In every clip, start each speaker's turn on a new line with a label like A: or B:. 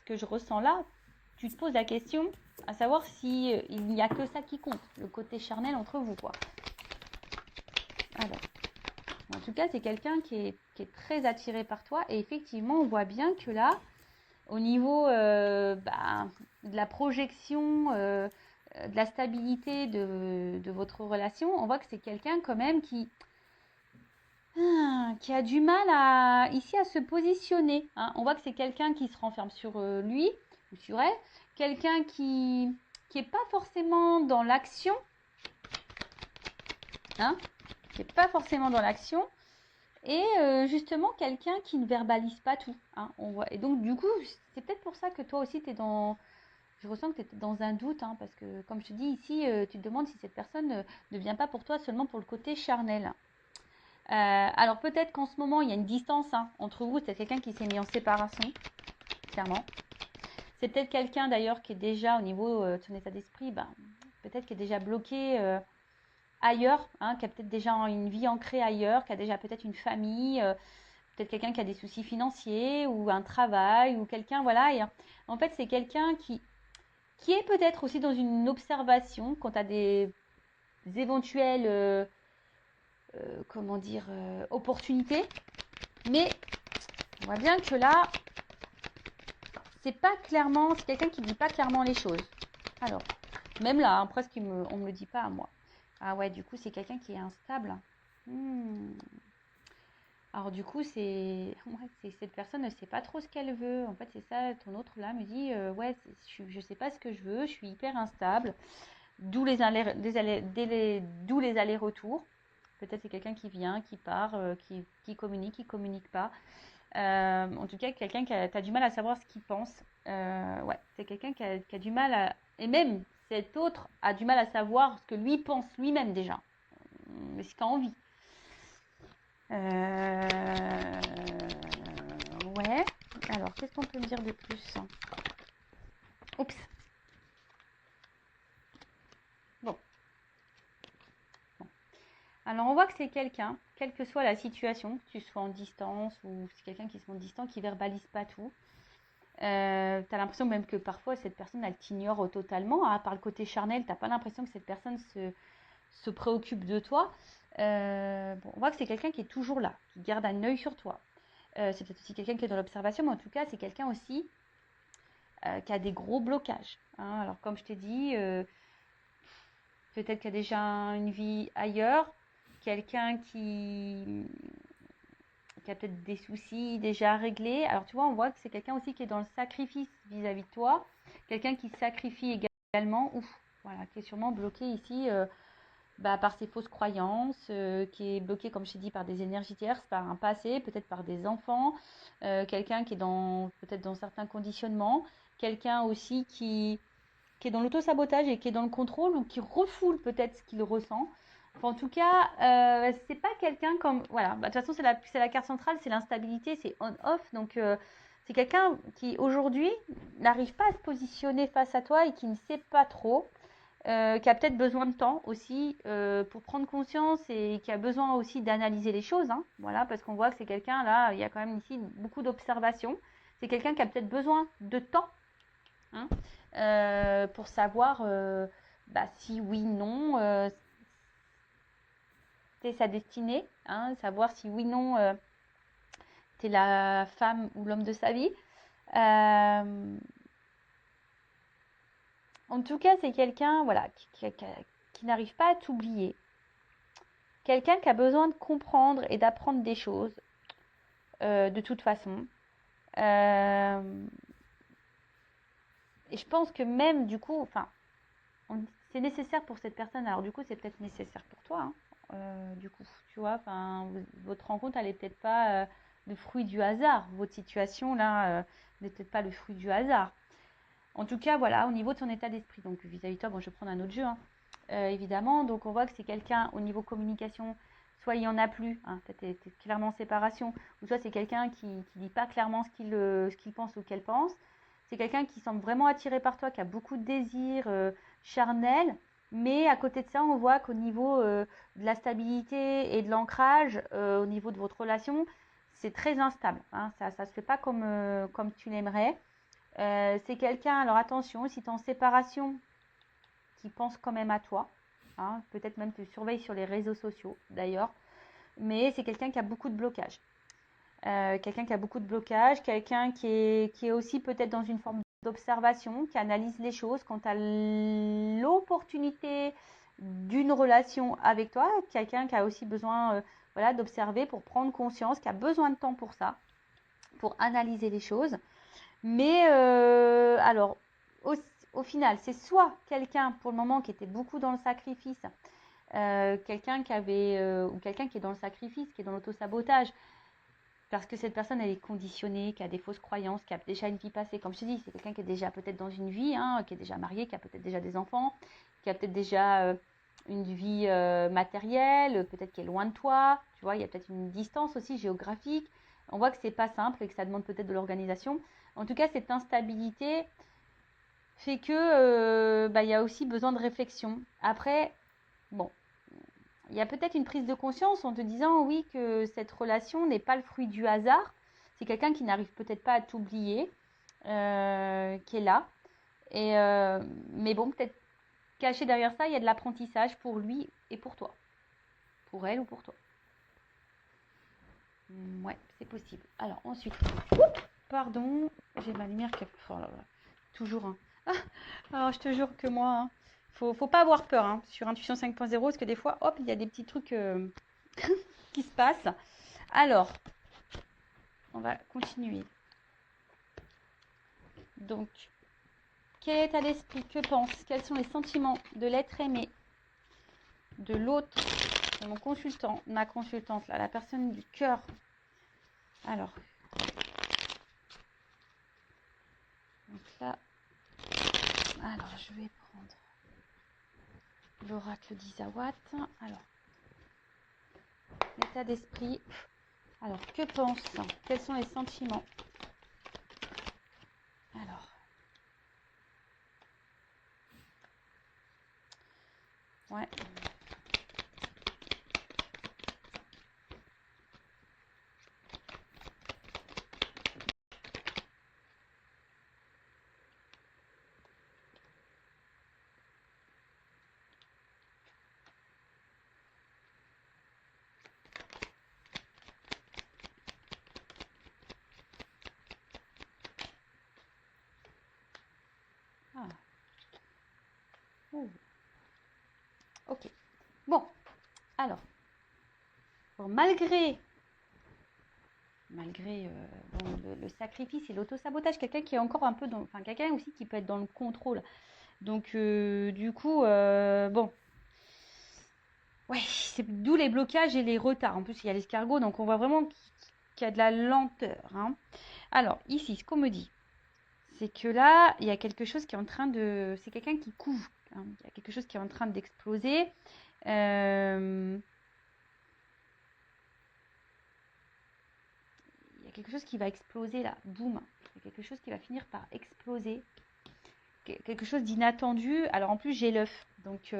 A: ce que je ressens là, tu te poses la question à savoir si il n'y a que ça qui compte, le côté charnel entre vous, quoi. Alors, en tout cas, c'est quelqu'un qui est très attiré par toi. Et effectivement, on voit bien que là, au niveau de la projection, de la stabilité de votre relation, on voit que c'est quelqu'un quand même qui a du mal ici à se positionner. Hein. On voit que c'est quelqu'un qui se renferme sur lui ou sur elle, quelqu'un qui n'est pas forcément dans l'action, hein, qui n'est pas forcément dans l'action, et justement quelqu'un qui ne verbalise pas tout. Hein, on voit. Et donc du coup, c'est peut-être pour ça que toi aussi tu es dans... Je ressens que tu es dans un doute, hein, parce que comme je te dis ici, tu te demandes si cette personne ne vient pas pour toi seulement pour le côté charnel. Alors peut-être qu'en ce moment, il y a une distance entre vous, c'est quelqu'un qui s'est mis en séparation, clairement. C'est peut-être quelqu'un d'ailleurs qui est déjà au niveau de son état d'esprit, peut-être qui est déjà bloqué ailleurs, hein, qui a peut-être déjà une vie ancrée ailleurs, qui a déjà peut-être une famille, peut-être quelqu'un qui a des soucis financiers ou un travail, ou quelqu'un, voilà. Et en fait, c'est quelqu'un qui est peut-être aussi dans une observation quant à des éventuelles opportunités. Mais on voit bien que là, c'est quelqu'un qui ne dit pas clairement les choses. Alors, même là, hein, presque on me le dit pas à moi. Ah ouais, du coup, c'est quelqu'un qui est instable. Alors du coup, cette personne ne sait pas trop ce qu'elle veut. En fait, c'est ça, ton autre là me dit, je sais pas ce que je veux, je suis hyper instable. D'où les allers-retours. Peut-être c'est quelqu'un qui vient, qui part, qui communique pas. En tout cas, quelqu'un qui a du mal à savoir ce qu'il pense. Ouais, c'est quelqu'un qui a du mal à... Et même, cet autre a du mal à savoir ce que lui pense lui-même déjà. Mais ce qu'il a envie. Ouais. Alors, qu'est-ce qu'on peut me dire de plus? Oups. Bon. Alors, on voit que c'est quelqu'un, quelle que soit la situation, que tu sois en distance ou c'est quelqu'un qui se montre distant, qui verbalise pas tout. Tu as l'impression même que parfois cette personne elle t'ignore totalement, hein, par le côté charnel, t'as pas l'impression que cette personne se préoccupe de toi. On voit que c'est quelqu'un qui est toujours là, qui garde un œil sur toi. C'est peut-être aussi quelqu'un qui est dans l'observation, mais en tout cas c'est quelqu'un aussi qui a des gros blocages. Hein. Alors comme je t'ai dit, peut-être qu'il y a déjà une vie ailleurs, quelqu'un qui a peut-être des soucis déjà réglés. Alors tu vois, on voit que c'est quelqu'un aussi qui est dans le sacrifice vis-à-vis de toi, quelqu'un qui sacrifie également, voilà, qui est sûrement bloqué ici par ses fausses croyances, qui est bloqué, comme je t'ai dit, par des énergies tierces, par un passé, peut-être par des enfants, quelqu'un qui est peut-être dans certains conditionnements, quelqu'un aussi qui est dans l'auto-sabotage et qui est dans le contrôle ou qui refoule peut-être ce qu'il ressent. Enfin, en tout cas, c'est pas quelqu'un comme... Voilà, de toute façon, c'est la carte centrale, c'est l'instabilité, c'est on-off. Donc, c'est quelqu'un qui, aujourd'hui, n'arrive pas à se positionner face à toi et qui ne sait pas trop, qui a peut-être besoin de temps aussi pour prendre conscience et qui a besoin aussi d'analyser les choses. Hein, voilà, parce qu'on voit que c'est quelqu'un, là, il y a quand même ici beaucoup d'observations. C'est quelqu'un qui a peut-être besoin de temps. Hein, pour savoir si oui, non, c'est sa destinée, hein, savoir si oui, non, t'es la femme ou l'homme de sa vie. En tout cas, c'est quelqu'un voilà, qui n'arrive pas à t'oublier. Quelqu'un qui a besoin de comprendre et d'apprendre des choses, de toute façon. Et je pense que même, du coup, c'est nécessaire pour cette personne. Alors, du coup, c'est peut-être nécessaire pour toi. Hein. Du coup, tu vois, votre rencontre, elle est peut-être pas le fruit du hasard. Votre situation, là, n'est peut-être pas le fruit du hasard. En tout cas, voilà, au niveau de son état d'esprit. Donc, vis-à-vis de toi, bon, je vais prendre un autre jeu, hein, évidemment. Donc, on voit que c'est quelqu'un, au niveau communication, soit il n'y en a plus, hein, t'es clairement en séparation, ou soit c'est quelqu'un qui dit pas clairement ce qu'il pense ou qu'elle pense. C'est quelqu'un qui semble vraiment attiré par toi, qui a beaucoup de désirs charnels, mais à côté de ça, on voit qu'au niveau de la stabilité et de l'ancrage, au niveau de votre relation, c'est très instable. Hein, ça se fait pas comme tu l'aimerais. C'est quelqu'un, alors attention, si tu es en séparation, qui pense quand même à toi. Hein, peut-être même te surveille sur les réseaux sociaux d'ailleurs. Mais c'est quelqu'un qui a beaucoup de blocage. Quelqu'un qui a beaucoup de blocage, quelqu'un qui est aussi peut-être dans une forme d'observation, qui analyse les choses quand tu as l'opportunité d'une relation avec toi, quelqu'un qui a aussi besoin voilà, d'observer pour prendre conscience, qui a besoin de temps pour ça, pour analyser les choses. Mais alors, au final, c'est soit quelqu'un pour le moment qui était beaucoup dans le sacrifice, quelqu'un qui avait, ou quelqu'un qui est dans le sacrifice, qui est dans l'auto-sabotage, parce que cette personne, elle est conditionnée, qui a des fausses croyances, qui a déjà une vie passée. Comme je te dis, c'est quelqu'un qui est déjà peut-être dans une vie, hein, qui est déjà marié, qui a peut-être déjà des enfants, qui a peut-être déjà une vie matérielle, peut-être qui est loin de toi. Tu vois, il y a peut-être une distance aussi géographique. On voit que c'est pas simple et que ça demande peut-être de l'organisation. En tout cas, cette instabilité fait que il y a aussi besoin de réflexion. Après, bon, il y a peut-être une prise de conscience en te disant oui que cette relation n'est pas le fruit du hasard. C'est quelqu'un qui n'arrive peut-être pas à t'oublier, qui est là. Et, mais bon, peut-être caché derrière ça, il y a de l'apprentissage pour lui et pour toi. Pour elle ou pour toi. Ouais, c'est possible. Alors ensuite, pardon, j'ai ma lumière qui a... Oh là là, toujours. Hein. Alors je te jure que moi, hein, faut pas avoir peur hein, sur Intuition 5.0, parce que des fois, hop, il y a des petits trucs qui se passent. Alors, on va continuer. Donc, quel est état d'esprit? Que pense? Quels sont les sentiments de l'être aimé, de l'autre, de mon consultant, ma consultante, là, la personne du cœur? Alors, donc là, alors je vais prendre l'oracle d'Isawat. Alors, l'état d'esprit. Alors, que pense? Quels sont les sentiments? Alors, ouais. Ah. Ouh. Ok. Bon, alors, bon, malgré bon, le sacrifice et l'auto-sabotage, quelqu'un qui est encore un peu dans... Enfin, quelqu'un aussi qui peut être dans le contrôle. Donc, du coup, bon, ouais, c'est d'où les blocages et les retards. En plus, il y a l'escargot, donc on voit vraiment qu'il y a de la lenteur. Hein. Alors, ici, ce qu'on me dit, c'est que là, il y a quelque chose qui est en train de... C'est quelqu'un qui couve. Hein. Il y a quelque chose qui est en train d'exploser. Il y a quelque chose qui va exploser là. Boum. Il y a quelque chose qui va finir par exploser. Quelque chose d'inattendu. Alors, en plus, j'ai l'œuf. Donc...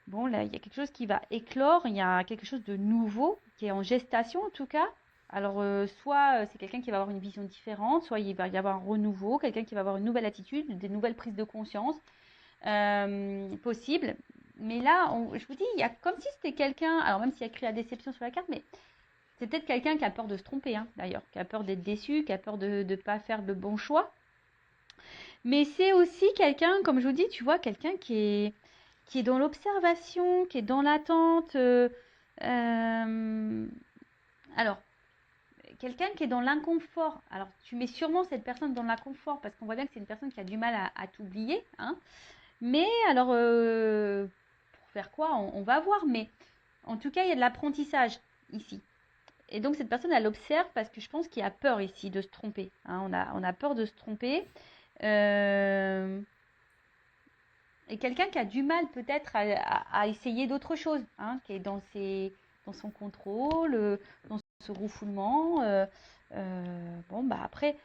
A: bon, là, il y a quelque chose qui va éclore, il y a quelque chose de nouveau qui est en gestation en tout cas. Alors, soit c'est quelqu'un qui va avoir une vision différente, soit il va y avoir un renouveau, quelqu'un qui va avoir une nouvelle attitude, des nouvelles prises de conscience possibles. Mais là, je vous dis, il y a comme si c'était quelqu'un, alors même s'il y a écrit la déception sur la carte, mais c'est peut-être quelqu'un qui a peur de se tromper, hein, d'ailleurs, qui a peur d'être déçu, qui a peur de ne pas faire le bon choix. Mais c'est aussi quelqu'un, comme je vous dis, tu vois, quelqu'un qui est dans l'observation, qui est dans l'attente. Alors, quelqu'un qui est dans l'inconfort. Alors, tu mets sûrement cette personne dans l'inconfort parce qu'on voit bien que c'est une personne qui a du mal à t'oublier. Hein. Mais alors, pour faire quoi on va voir. Mais en tout cas, il y a de l'apprentissage ici. Et donc, cette personne, elle observe parce que je pense qu'il y a peur ici de se tromper. Hein. On a peur de se tromper. Et quelqu'un qui a du mal peut-être à essayer d'autres choses, hein, qui est dans son contrôle, dans ce refoulement. Bon, bah après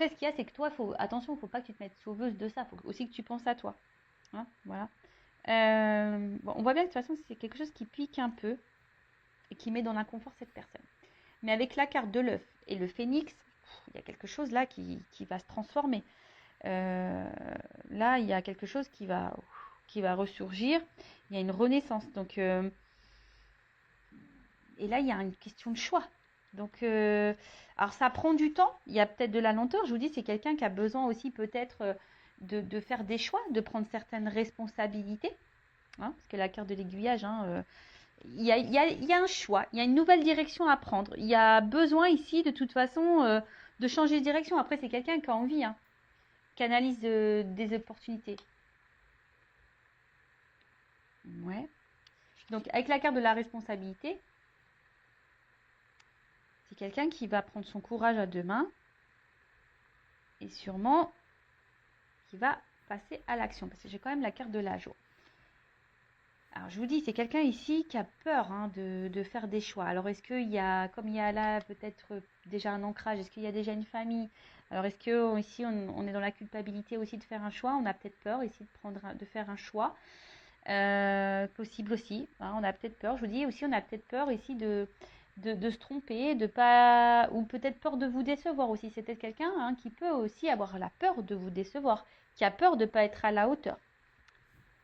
A: ce qu'il y a, c'est que toi, attention, il ne faut pas que tu te mettes sauveuse de ça. Il faut aussi que tu penses à toi. Hein, voilà. Bon, on voit bien que de toute façon, c'est quelque chose qui pique un peu et qui met dans l'inconfort cette personne. Mais avec la carte de l'œuf et le phénix, il y a quelque chose là qui va se transformer. Là, il y a quelque chose qui va ressurgir. Il y a une renaissance. Donc, et là, il y a une question de choix. Donc, alors ça prend du temps. Il y a peut-être de la lenteur. Je vous dis, c'est quelqu'un qui a besoin aussi peut-être de faire des choix, de prendre certaines responsabilités. Hein, parce que la carte de l'aiguillage, il y a un choix, il y a une nouvelle direction à prendre. Il y a besoin ici, de toute façon, de changer de direction. Après, c'est quelqu'un qui a envie, qui analyse des opportunités. Ouais. Donc, avec la carte de la responsabilité, c'est quelqu'un qui va prendre son courage à deux mains et sûrement qui va passer à l'action. Parce que j'ai quand même la carte de la joie. Alors, je vous dis, c'est quelqu'un ici qui a peur de faire des choix. Alors, est-ce qu'il y a, comme il y a là peut-être déjà un ancrage, est-ce qu'il y a déjà une famille? Alors, est-ce que ici, on est dans la culpabilité aussi de faire un choix? On a peut-être peur ici de faire un choix. Possible aussi. On a peut-être peur. Je vous dis aussi, on a peut-être peur ici de se tromper, de pas, ou peut-être peur de vous décevoir aussi. C'est peut-être quelqu'un qui peut aussi avoir la peur de vous décevoir, qui a peur de ne pas être à la hauteur.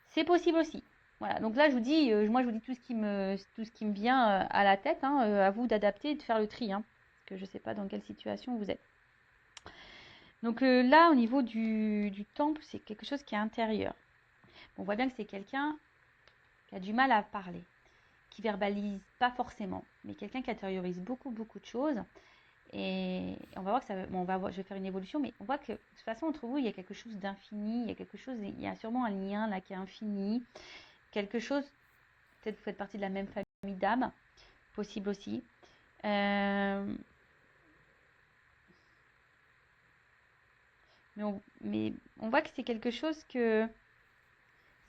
A: C'est possible aussi. Voilà, donc là je vous dis, moi je vous dis tout ce qui me vient à la tête, à vous d'adapter et de faire le tri, parce que je ne sais pas dans quelle situation vous êtes. Donc là au niveau du temple, c'est quelque chose qui est intérieur. On voit bien que c'est quelqu'un qui a du mal à parler, qui verbalise pas forcément, mais quelqu'un qui intériorise beaucoup de choses. Et on va voir que ça, bon, je vais faire une évolution, mais on voit que de toute façon entre vous il y a quelque chose d'infini, il y a sûrement un lien là qui est infini, quelque chose. Peut-être vous faites partie de la même famille d'âmes, possible aussi. Mais on voit que c'est quelque chose que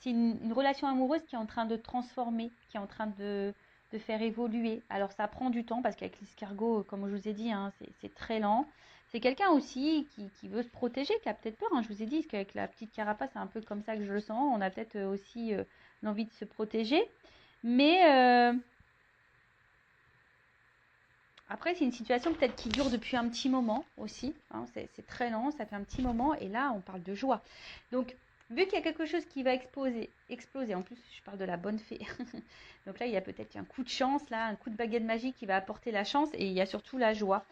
A: c'est une relation amoureuse qui est en train de transformer, qui est en train de faire évoluer. Alors ça prend du temps parce qu'avec l'escargot, comme je vous ai dit, c'est très lent. C'est quelqu'un aussi qui veut se protéger, qui a peut-être peur. Je vous ai dit qu'avec la petite carapace, c'est un peu comme ça que je le sens. On a peut-être aussi l'envie de se protéger. Mais après, c'est une situation peut-être qui dure depuis un petit moment aussi. C'est très lent, ça fait un petit moment. Et là, on parle de joie. Donc, vu qu'il y a quelque chose qui va exploser, en plus, je parle de la bonne fée. Donc là, il y a peut-être un coup de chance, là, un coup de baguette magique qui va apporter la chance. Et il y a surtout la joie.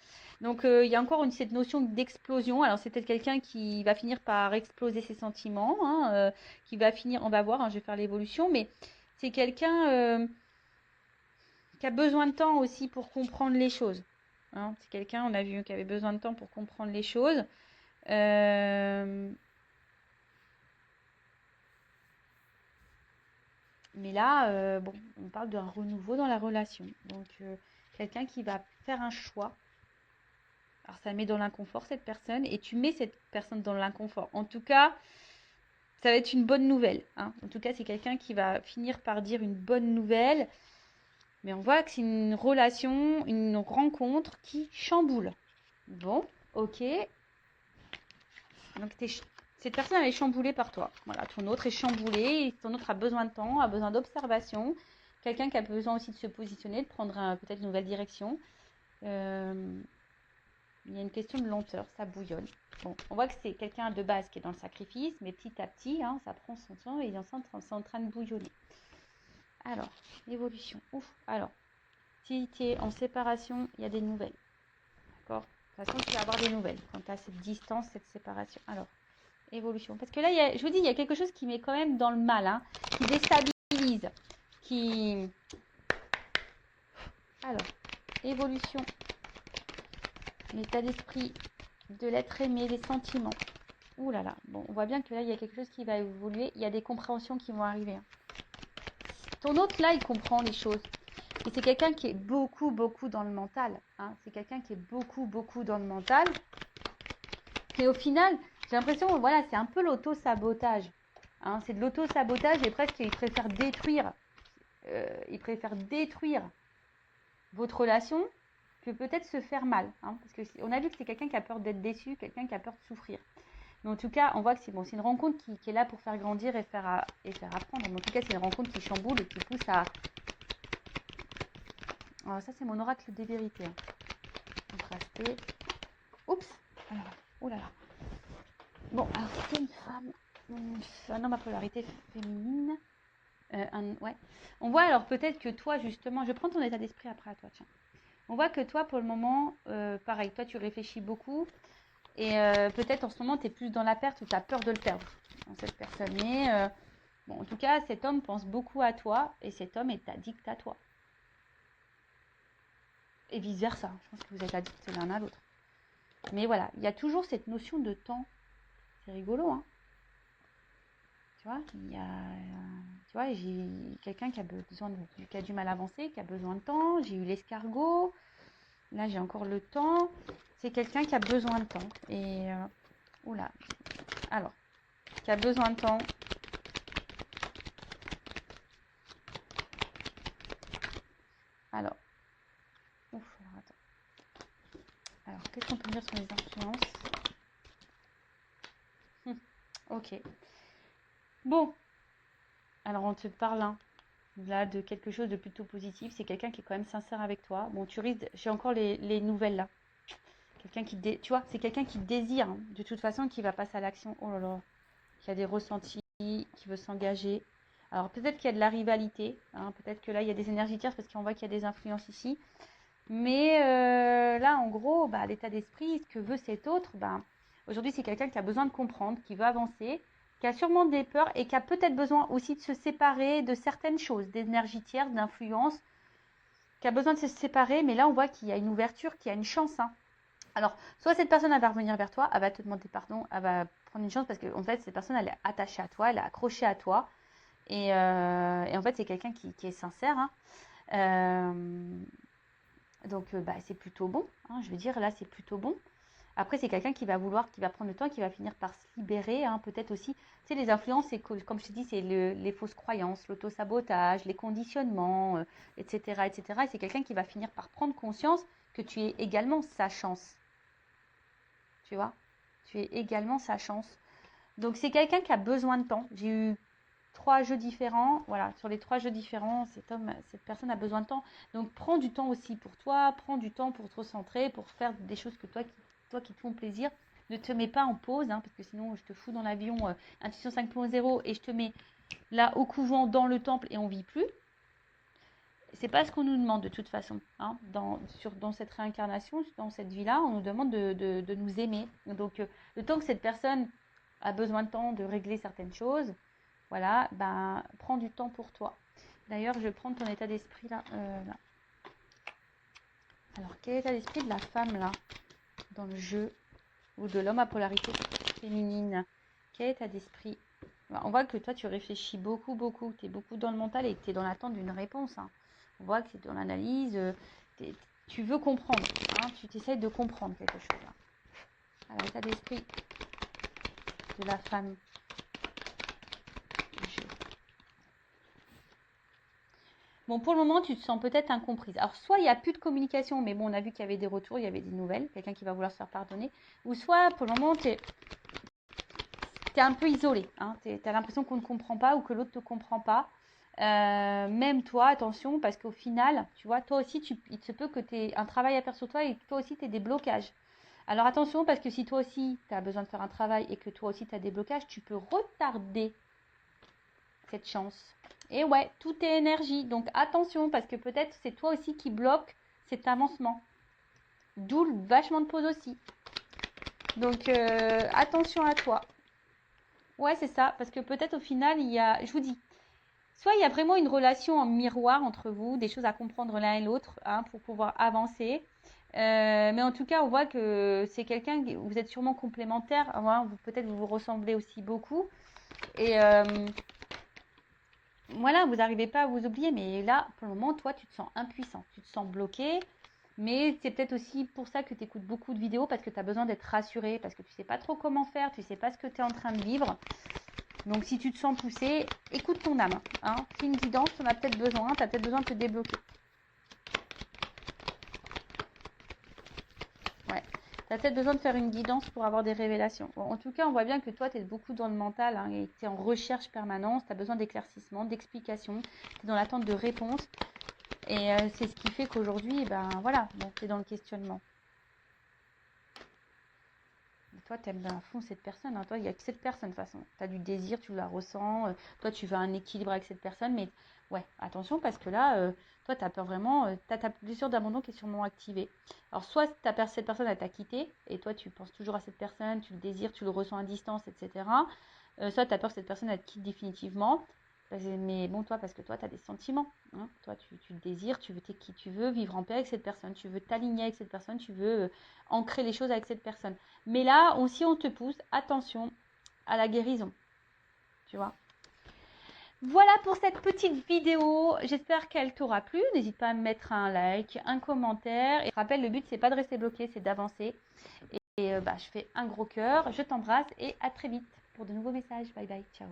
A: Donc, il y a encore cette notion d'explosion. Alors, c'est peut-être quelqu'un qui va finir par exploser ses sentiments. Qui va finir, on va voir, je vais faire l'évolution. Mais c'est quelqu'un qui a besoin de temps aussi pour comprendre les choses. C'est quelqu'un, on a vu, qui avait besoin de temps pour comprendre les choses. Mais là, bon, on parle d'un renouveau dans la relation. Donc, quelqu'un qui va faire un choix. Alors, ça met dans l'inconfort cette personne et tu mets cette personne dans l'inconfort. En tout cas, ça va être une bonne nouvelle. En tout cas, c'est quelqu'un qui va finir par dire une bonne nouvelle. Mais on voit que c'est une relation, une rencontre qui chamboule. Bon, ok. Donc, cette personne, elle est chamboulée par toi. Voilà, ton autre est chamboulé. Ton autre a besoin de temps, a besoin d'observation. Quelqu'un qui a besoin aussi de se positionner, de prendre peut-être une nouvelle direction. Il y a une question de lenteur, ça bouillonne. Bon, on voit que c'est quelqu'un de base qui est dans le sacrifice, mais petit à petit, ça prend son temps et c'est en train de bouillonner. Alors, évolution. Ouf, alors, si tu es en séparation, il y a des nouvelles. D'accord ? De toute façon, tu vas avoir des nouvelles quand tu as cette distance, cette séparation. Alors, évolution. Parce que là, je vous dis, il y a quelque chose qui met quand même dans le mal, qui déstabilise, qui... Alors, évolution. L'état d'esprit de l'être aimé, les sentiments. Ouh là là. Bon, on voit bien que là, il y a quelque chose qui va évoluer. Il y a des compréhensions qui vont arriver. Ton autre, là, il comprend les choses. Et c'est quelqu'un qui est beaucoup dans le mental. C'est quelqu'un qui est beaucoup dans le mental. Et au final, j'ai l'impression, voilà, c'est un peu l'auto-sabotage. C'est de l'auto-sabotage et presque il préfère détruire. Votre relation que peut-être se faire mal. Parce qu'on a vu que c'est quelqu'un qui a peur d'être déçu, quelqu'un qui a peur de souffrir. Mais en tout cas, on voit que c'est une rencontre qui est là pour faire grandir et faire apprendre. Mais en tout cas, c'est une rencontre qui chamboule et qui pousse à... Alors ça, c'est mon oracle des vérités. Contrasté. Oups. Alors, oh là là. Bon, alors c'était une femme, un homme à polarité féminine. Ouais. On voit alors peut-être que toi, justement, je prends ton état d'esprit après à toi, tiens. On voit que toi, pour le moment, pareil, toi, tu réfléchis beaucoup. Et peut-être en ce moment, tu es plus dans la perte ou tu as peur de le perdre, dans cette personne. Mais bon, en tout cas, cet homme pense beaucoup à toi et cet homme est addict à toi. Et vice-versa. Je pense que vous êtes addicts l'un à l'autre. Mais voilà, il y a toujours cette notion de temps. C'est rigolo, hein. Tu vois, tu vois, j'ai quelqu'un qui a besoin qui a du mal à avancer, qui a besoin de temps. J'ai eu l'escargot. Là, j'ai encore le temps. C'est quelqu'un qui a besoin de temps. Et oula. Alors, qui a besoin de temps. Alors, ouf, alors attends. Alors, qu'est-ce qu'on peut dire sur les influences? Ok. Bon. Alors, on te parle là de quelque chose de plutôt positif. C'est quelqu'un qui est quand même sincère avec toi. Bon, tu risques. J'ai encore les nouvelles là. Quelqu'un qui, tu vois, c'est quelqu'un qui désire, hein, de toute façon, qui va passer à l'action. Oh là là. Qui a des ressentis, qui veut s'engager. Alors, peut-être qu'il y a de la rivalité. Hein, peut-être que là, il y a des énergies tierces parce qu'on voit qu'il y a des influences ici. Mais là, en gros, bah, l'état d'esprit, ce que veut cet autre, bah, aujourd'hui, c'est quelqu'un qui a besoin de comprendre, qui veut avancer, qui a sûrement des peurs et qui a peut-être besoin aussi de se séparer de certaines choses, d'énergie tierce, d'influence, qui a besoin de se séparer. Mais là, on voit qu'il y a une ouverture, qu'il y a une chance. Hein. Alors, soit cette personne, elle va revenir vers toi, elle va te demander pardon, elle va prendre une chance parce qu'en fait, cette personne, elle est attachée à toi, elle est accrochée à toi. Et en fait, c'est quelqu'un qui est sincère. Hein. Donc, bah, c'est plutôt bon. Hein, je veux dire, là, c'est plutôt bon. Après, c'est quelqu'un qui va vouloir, qui va prendre le temps, qui va finir par se libérer. Hein, peut-être aussi, tu sais, les influences, c'est comme je te dis, c'est les fausses croyances, l'autosabotage, les conditionnements, etc., etc. Et c'est quelqu'un qui va finir par prendre conscience que tu es également sa chance. Tu vois, tu es également sa chance. Donc, c'est quelqu'un qui a besoin de temps. J'ai eu 3 jeux différents. Voilà, sur les 3 jeux différents, cette personne a besoin de temps. Donc, prends du temps aussi pour toi. Prends du temps pour te recentrer, pour faire des choses que toi qui te font plaisir. Ne te mets pas en pause, hein, parce que sinon, je te fous dans l'avion Intuition 5.0 et je te mets là au couvent, dans le temple et on vit plus. C'est pas ce qu'on nous demande de toute façon. Hein. Dans cette réincarnation, dans cette vie-là, on nous demande de nous aimer. Donc, le temps que cette personne a besoin de temps de régler certaines choses, voilà, ben, prends du temps pour toi. D'ailleurs, je vais prendre ton état d'esprit là, là. Alors, quel est l'état d'esprit de la femme là, dans le jeu, ou de l'homme à polarité féminine? Quel état d'esprit? On voit que toi, tu réfléchis beaucoup, beaucoup. Tu es beaucoup dans le mental et que tu es dans l'attente d'une réponse. Hein. On voit que c'est dans l'analyse. Tu veux comprendre. Hein, tu t'essayes de comprendre quelque chose. Là. Alors, l'état d'esprit de la femme. Bon, pour le moment, tu te sens peut-être incomprise. Alors, soit il n'y a plus de communication, mais bon, on a vu qu'il y avait des retours, il y avait des nouvelles, quelqu'un qui va vouloir se faire pardonner. Ou soit, pour le moment, tu es un peu isolé. Hein, tu as l'impression qu'on ne comprend pas ou que l'autre ne te comprend pas. Même toi, attention, parce qu'au final, tu vois, toi aussi, il se peut que tu aies un travail à faire sur toi et que toi aussi, tu aies des blocages. Alors, attention, parce que si toi aussi, tu as besoin de faire un travail et que toi aussi, tu as des blocages, tu peux retarder cette chance. Et ouais, tout est énergie. Donc attention, parce que peut-être c'est toi aussi qui bloque cet avancement. D'où le vachement de pause aussi. Donc attention à toi. Ouais, c'est ça. Parce que peut-être au final, il y a, je vous dis, soit il y a vraiment une relation en miroir entre vous, des choses à comprendre l'un et l'autre, hein, pour pouvoir avancer. Mais en tout cas, on voit que c'est quelqu'un, vous êtes sûrement complémentaires. Hein, peut-être vous vous ressemblez aussi beaucoup. Et voilà, vous n'arrivez pas à vous oublier, mais là, pour le moment, toi, tu te sens impuissant, tu te sens bloqué, mais c'est peut-être aussi pour ça que tu écoutes beaucoup de vidéos, parce que tu as besoin d'être rassuré, parce que tu ne sais pas trop comment faire, tu ne sais pas ce que tu es en train de vivre. Donc, si tu te sens poussé, écoute ton âme. Hein. Fais une guidance, tu en as peut-être besoin, tu as peut-être besoin de te débloquer. Ouais. Tu as peut-être besoin de faire une guidance pour avoir des révélations. Bon, en tout cas, on voit bien que toi, tu es beaucoup dans le mental, hein, et tu es en recherche permanente, tu as besoin d'éclaircissement, d'explications, tu es dans l'attente de réponses. Et c'est ce qui fait qu'aujourd'hui, ben voilà, bon, tu es dans le questionnement. toi, tu aimes à fond cette personne. Hein. Toi, il n'y a que cette personne, de toute façon. Tu as du désir, tu la ressens. Toi, tu veux un équilibre avec cette personne. Mais ouais, attention, parce que là, toi, tu as peur vraiment. Tu as ta blessure d'abandon qui est sûrement activée. Alors, soit cette personne, elle t'a quitté. Et toi, tu penses toujours à cette personne. Tu le désires, tu le ressens à distance, etc. Soit tu as peur que cette personne, elle te quitte définitivement. Mais bon, toi, parce que toi, tu as des sentiments. Hein. Toi, tu le désires, tu veux t'es qui tu veux, vivre en paix avec cette personne, tu veux t'aligner avec cette personne, tu veux ancrer les choses avec cette personne. Mais là, aussi, on te pousse, attention à la guérison. Tu vois. Voilà pour cette petite vidéo. J'espère qu'elle t'aura plu. N'hésite pas à me mettre un like, un commentaire. Et je rappelle, le but, c'est pas de rester bloqué, c'est d'avancer. Et je fais un gros cœur. Je t'embrasse et à très vite pour de nouveaux messages. Bye bye. Ciao.